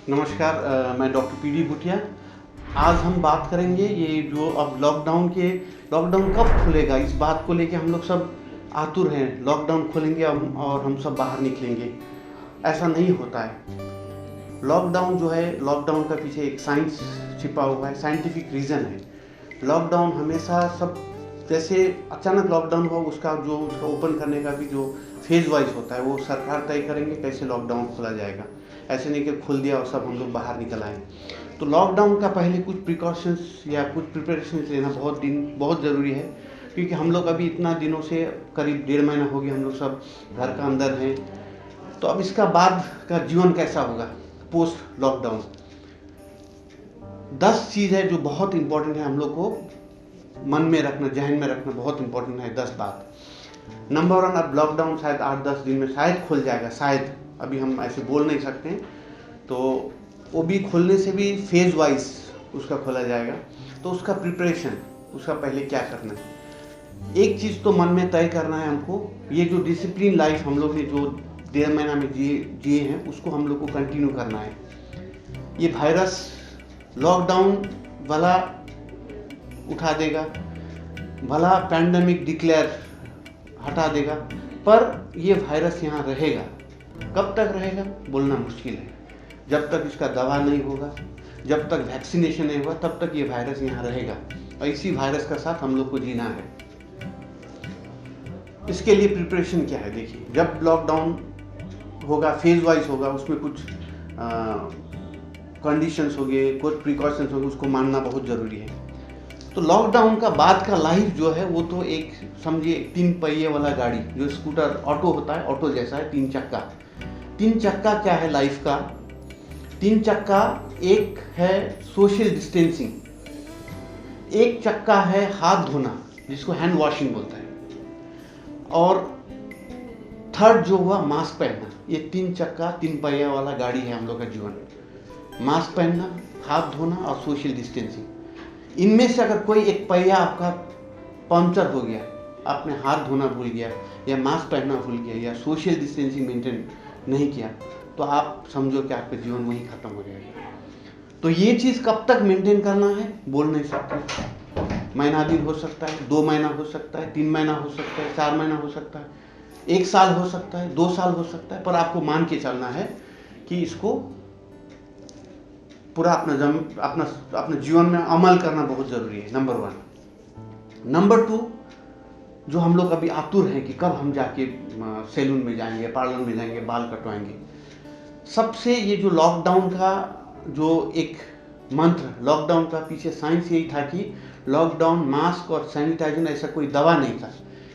नमस्कार, मैं doctor PD Bhutia. आज हम बात करेंगे ये जो अब लॉकडाउन कब खुलेगा, इस बात को लेके हम लोग सब आतुर हैं। लॉकडाउन खोलेंगे और हम सब बाहर निकलेंगे। ऐसा नहीं होता है। लॉकडाउन जो है, लॉकडाउन का पीछे एक साइंस छिपा हुआ है, साइंटिफिक रीज़न है। लॉकडाउन हमेशा सब जैसे अचानक लॉकडाउन हो, उसका ओपन करने का भी जो फेज वाइज होता है वो सरकार तय करेंगे कैसे लॉकडाउन खोला जाएगा। ऐसे नहीं कि खोल दिया और सब हम लोग बाहर निकल आए। तो लॉकडाउन का पहले कुछ प्रिकॉशंस या कुछ प्रिपरेशंस लेना बहुत ज़रूरी है, क्योंकि हम लोग अभी इतना दिनों से करीब 1.5 महीना हो गया हम लोग सब घर का अंदर हैं। तो अब इसका बाद का जीवन कैसा होगा पोस्ट लॉकडाउन। 10 चीज़ है जो बहुत इंपॉर्टेंट है, हम लोग को मन में रखना, जहन में रखना बहुत इंपॉर्टेंट है। 10 बात। नंबर 1, अब लॉकडाउन शायद 8-10 दिन में शायद खुल जाएगा, शायद, अभी हम ऐसे बोल नहीं सकते हैं। तो वो भी खुलने से भी फेज वाइज उसका खोला जाएगा। तो उसका प्रिपरेशन, उसका पहले क्या करना है, एक चीज़ तो मन में तय करना है हमको। ये जो डिसिप्लिन लाइफ हम लोग ने जो 1.5 महीना में जिए हैं, उसको हम लोग को कंटिन्यू करना है। ये वायरस लॉकडाउन भला उठा देगा, भला पैंडेमिक डिक्लेयर हटा देगा, पर ये वायरस यहाँ रहेगा। कब तक रहेगा बोलना मुश्किल है। जब तक इसका दवा नहीं होगा, जब तक वैक्सीनेशन नहीं होगा, तब तक ये वायरस यहाँ रहेगा और इसी वायरस का साथ हम लोग को जीना है। इसके लिए प्रिपरेशन क्या है देखिए। जब लॉकडाउन होगा, फेज वाइज होगा, उसमें कुछ कंडीशंस होंगे, कुछ प्रिकॉशंस होंगे, उसको मानना बहुत ज़रूरी है। तो लॉकडाउन का बाद का लाइफ जो है वो तो एक समझिए 3 पहिए वाला गाड़ी, जो स्कूटर ऑटो होता है, ऑटो जैसा है, 3 चक्का। 3 चक्का क्या है लाइफ का? 3 चक्का, एक है सोशल डिस्टेंसिंग, एक चक्का है हाथ धोना जिसको हैंड वॉशिंग बोलता है, और थर्ड जो हुआ मास्क पहनना। ये 3 चक्का 3 पहिया वाला गाड़ी है हम लोग का जीवन। मास्क पहनना, हाथ धोना और सोशल डिस्टेंसिंग। इनमें से अगर कोई एक पहिया आपका पंक्चर हो गया, आपने हाथ धोना भूल गया या मास्क पहनना भूल गया या सोशल डिस्टेंसिंग मेंटेन नहीं किया, तो आप समझो कि आपका जीवन वहीं खत्म हो जाएगा। तो ये चीज़ कब तक मेंटेन करना है बोल नहीं सकते। महीना दिन हो सकता है, 2 महीना हो सकता है, 3 महीना हो सकता है, 4 महीना हो सकता है, 1 साल हो सकता है, 2 साल हो सकता है, पर आपको मान के चलना है कि इसको पूरा अपना जीवन में अमल करना बहुत ज़रूरी है। नंबर 1। नंबर 2, जो हम लोग अभी आतुर हैं कि कब हम जाके सैलून में जाएंगे, पार्लर में जाएंगे, बाल कटवाएंगे। सबसे ये जो लॉकडाउन का जो एक मंत्र, लॉकडाउन का पीछे साइंस यही था कि लॉकडाउन, मास्क और सैनिटाइजर ऐसा कोई दवा नहीं था।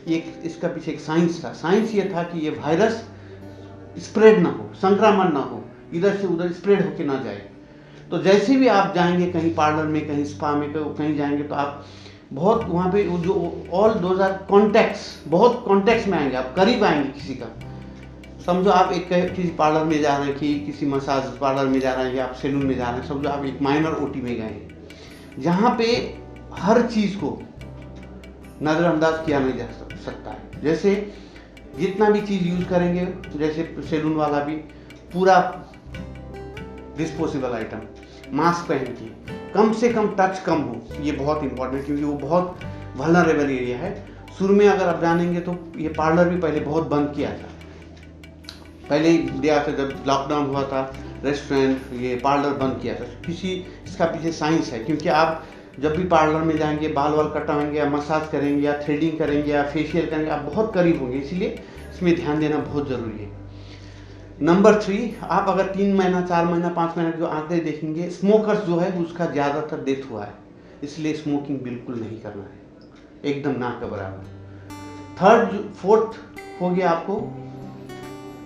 ये इसका पीछे एक साइंस था। साइंस ये था कि ये वायरस स्प्रेड ना हो, संक्रमण ना हो, इधर से उधर स्प्रेड होके ना जाए। तो जैसे भी आप जाएंगे कहीं पार्लर में, कहीं स्पा में, कहीं जाएंगे, तो आप बहुत वहाँ पे जो ऑल दोज आर कॉन्टैक्ट्स, बहुत कॉन्टैक्ट्स में आएंगे, आप करीब आएंगे किसी का। समझो आप एक किसी पार्लर में जा रहे हैं, कि किसी मसाज पार्लर में जा रहे हैं या आप सैलून में जा रहे हैं, समझो आप एक माइनर ओटी में गए हैं, जहाँ पे हर चीज़ को नज़रअंदाज किया नहीं जा सकता है। जैसे जितना भी चीज़ यूज़ करेंगे, जैसे सैलून वाला भी पूरा डिस्पोजेबल आइटम, मास्क पहन के, कम से कम टच कम हो, ये बहुत इंपॉर्टेंट है, क्योंकि वो बहुत वल्नरेबल एरिया है। शुरू में अगर आप जानेंगे तो ये पार्लर भी पहले बहुत बंद किया था, पहले इंडिया से जब लॉकडाउन हुआ था, रेस्टोरेंट, ये पार्लर बंद किया था। इसका पीछे साइंस है, क्योंकि आप जब भी पार्लर में जाएंगे, बाल वाल कटाएंगे या मसाज करेंगे या थ्रेडिंग करेंगे या फेशियल करेंगे, आप बहुत करीब होंगे, इसलिए इसमें ध्यान देना बहुत ज़रूरी है। नंबर 3, आप अगर 3 महीना, 4 महीना, 5 महीना जो आंकड़े देखेंगे, स्मोकर्स जो है उसका ज़्यादातर डेथ हुआ है, इसलिए स्मोकिंग बिल्कुल नहीं करना है, एकदम ना के बराबर। 4th हो गया आपको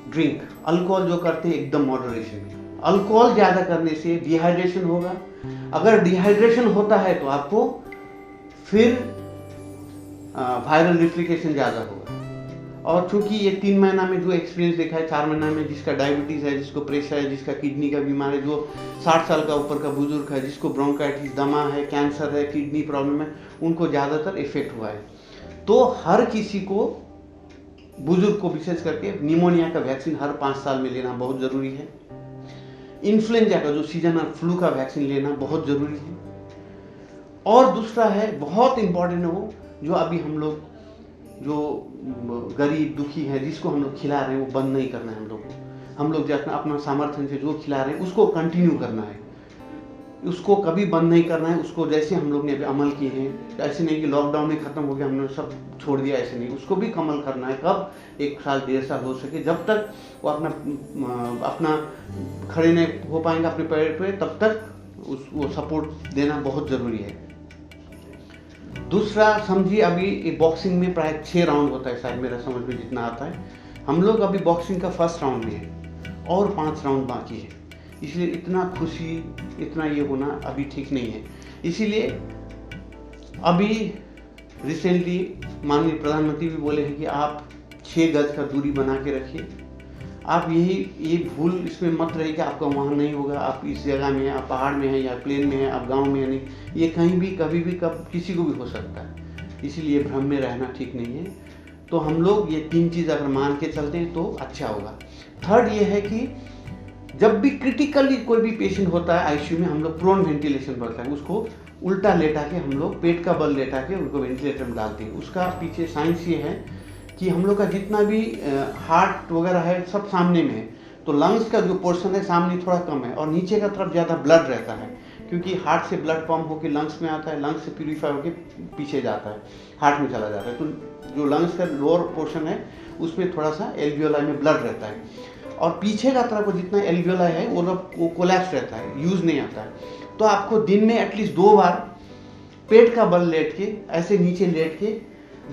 ड्रिंक, अल्कोहल जो करते हैं एकदम मॉडरेशन में। अल्कोहल ज़्यादा करने से डिहाइड्रेशन होगा। अगर डिहाइड्रेशन होता है तो आपको फिर वायरल रिप्लिकेशन ज़्यादा होगा। और चूंकि ये 3 महीना में जो एक्सपीरियंस देखा है, 4 महीना में जिसका डायबिटीज़ है, जिसको प्रेशर है, जिसका किडनी का बीमार है, जो 60 साल का ऊपर का बुजुर्ग है, जिसको ब्रोंकाइटिस, दमा है, कैंसर है, किडनी प्रॉब्लम है, उनको ज़्यादातर इफेक्ट हुआ है। तो हर किसी को, बुजुर्ग को विशेष करके, निमोनिया का वैक्सीन हर 5 साल में लेना बहुत ज़रूरी है। इन्फ्लुएंजा का जो सीजनल फ्लू का वैक्सीन लेना बहुत ज़रूरी है। और दूसरा है, बहुत इम्पॉर्टेंट है वो, जो अभी हम लोग जो गरीब दुखी है जिसको हम लोग खिला रहे हैं वो बंद नहीं करना है हम लोग जो अपना सामर्थ्य से जो खिला रहे हैं उसको कंटिन्यू करना है, उसको कभी बंद नहीं करना है। उसको जैसे हम लोग ने अभी अमल किए हैं, ऐसे नहीं कि लॉकडाउन में ख़त्म हो गया हमने सब छोड़ दिया, ऐसे नहीं, उसको भी अमल करना है। कब? 1 साल 1.5 साल हो सके, जब तक वो अपना खड़े नहीं हो पाएंगे अपने पैर पे, तब तक वो सपोर्ट देना बहुत ज़रूरी है। दूसरा समझिए, अभी बॉक्सिंग में प्राय 6 राउंड होता है, शायद मेरा समझ में जितना आता है। हम लोग अभी बॉक्सिंग का फर्स्ट राउंड में है और 5 राउंड बाकी है, इसलिए इतना खुशी, इतना ये होना अभी ठीक नहीं है। इसीलिए अभी रिसेंटली माननीय प्रधानमंत्री भी बोले हैं कि आप 6 गज का दूरी बना के रखिए। आप ये भूल इसमें मत रहिए कि आपका वहाँ नहीं होगा, आप इस जगह में हैं, आप पहाड़ में हैं या प्लेन में हैं, आप गांव में हैं, नहीं, ये कहीं भी कभी भी कब किसी को भी हो सकता है। इसीलिए भ्रम में रहना ठीक नहीं है। तो हम लोग ये 3 चीज़ अगर मान के चलते हैं तो अच्छा होगा। थर्ड ये है कि जब भी क्रिटिकली कोई भी पेशेंट होता है आईसीयू में, हम लोग प्रोन वेंटिलेशन करते हैं, उसको उल्टा लेटा के हम लोग पेट का बल लेटा के उनको वेंटिलेटर में डालते हैं। उसका पीछे साइंस ये है कि हम लोग का जितना भी हार्ट वगैरह है सब सामने में है, तो लंग्स का जो पोर्शन है सामने थोड़ा कम है और नीचे का तरफ ज़्यादा ब्लड रहता है, क्योंकि हार्ट से ब्लड पंप होकर लंग्स में आता है, लंग्स से प्यूरीफाई होकर पीछे जाता है, हार्ट में चला जाता है। तो जो लंग्स का लोअर पोर्शन है उसमें थोड़ा सा एल्वियोलाई में ब्लड रहता है, और पीछे का तरफ जितना एल्वियोलाई है वो कोलैप्स रहता है, यूज़ नहीं आता है। तो आपको दिन में एटलीस्ट 2 बार पेट का बल लेट के, ऐसे नीचे लेट के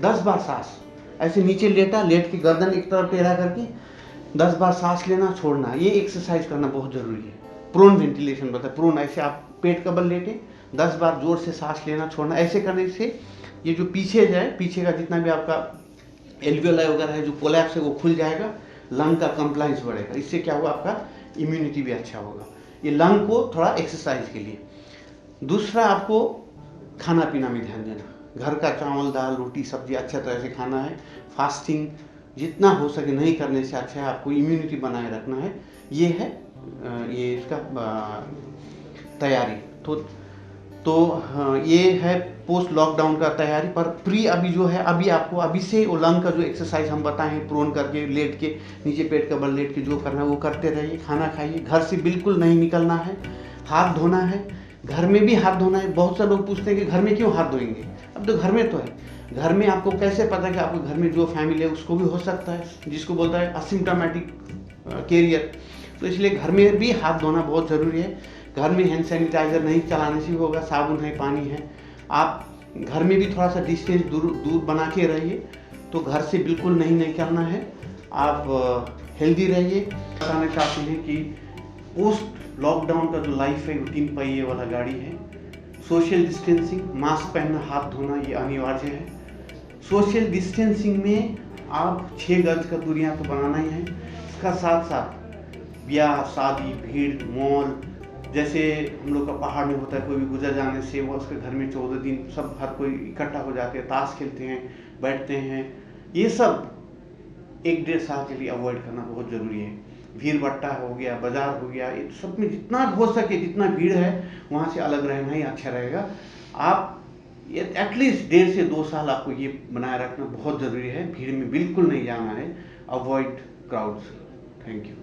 10 बार सांस, ऐसे नीचे लेट के गर्दन एक तरफ टेढ़ा करके 10 बार सांस लेना छोड़ना, ये एक्सरसाइज करना बहुत ज़रूरी है। प्रोन वेंटिलेशन बताए, प्रोन ऐसे आप पेट का बल लेटे 10 बार जोर से सांस लेना छोड़ना। ऐसे करने से ये जो पीछे है, पीछे का जितना भी आपका एल्वियोलाई वगैरह है जो कोलैप्स है वो खुल जाएगा, लंग का कंप्लाइंस बढ़ेगा। इससे क्या होगा, आपका इम्यूनिटी भी अच्छा होगा। ये लंग को थोड़ा एक्सरसाइज के लिए। दूसरा, आपको खाना पीना में ध्यान देना, घर का चावल दाल रोटी सब्जी अच्छा तरह से खाना है। फास्टिंग जितना हो सके नहीं करने से अच्छा है, आपको इम्यूनिटी बनाए रखना है। ये है ये इसका तैयारी। तो ये है पोस्ट लॉकडाउन का तैयारी। पर प्री अभी जो है, अभी आपको अभी से वो लंग का जो एक्सरसाइज हम बताए हैं, प्रोन करके लेट के नीचे पेट का बल लेट के जो करना है वो करते रहिए। खाना खाइए, घर से बिल्कुल नहीं निकलना है, हाथ धोना है, घर में भी हाथ धोना है। बहुत से लोग पूछते हैं कि घर में क्यों हाथ धोएंगे, अब तो घर में तो है। घर में आपको कैसे पता कि आपके घर में जो फैमिली है उसको भी हो सकता है, जिसको बोलता है असिम्प्टोमेटिक कैरियर। तो इसलिए घर में भी हाथ धोना बहुत ज़रूरी है। घर में हैंड सैनिटाइजर नहीं चलाने से भी होगा, साबुन है, पानी है। आप घर में भी थोड़ा सा डिस्टेंस दूर बना के रहिए। तो घर से बिल्कुल नहीं निकलना है, आप हेल्दी रहिए। बताना चाहते हैं कि पोस्ट लॉकडाउन का जो लाइफ है वो 3 पहिए वाला गाड़ी है। सोशल डिस्टेंसिंग, मास्क पहनना, हाथ धोना, ये अनिवार्य है। सोशल डिस्टेंसिंग में आप 6 गज का दूरियां तो बनाना ही है। इसका साथ साथ ब्याह शादी भीड़ मॉल, जैसे हम लोग का पहाड़ में होता है, कोई भी गुजर जाने से वो उसके घर में 14 दिन सब हर कोई इकट्ठा हो जाते हैं, ताश खेलते हैं, बैठते हैं, ये सब 1-1.5 साल के लिए अवॉइड करना बहुत ज़रूरी है। भीड़ भट्टा हो गया, बाजार हो गया, ये सब में जितना हो सके, जितना भीड़ है वहाँ से अलग रहना ही अच्छा रहेगा। आप ये एटलीस्ट 1.5 से 2 साल आपको ये बनाए रखना बहुत ज़रूरी है। भीड़ में बिल्कुल नहीं जाना है, अवॉइड क्राउड्स। Thank you.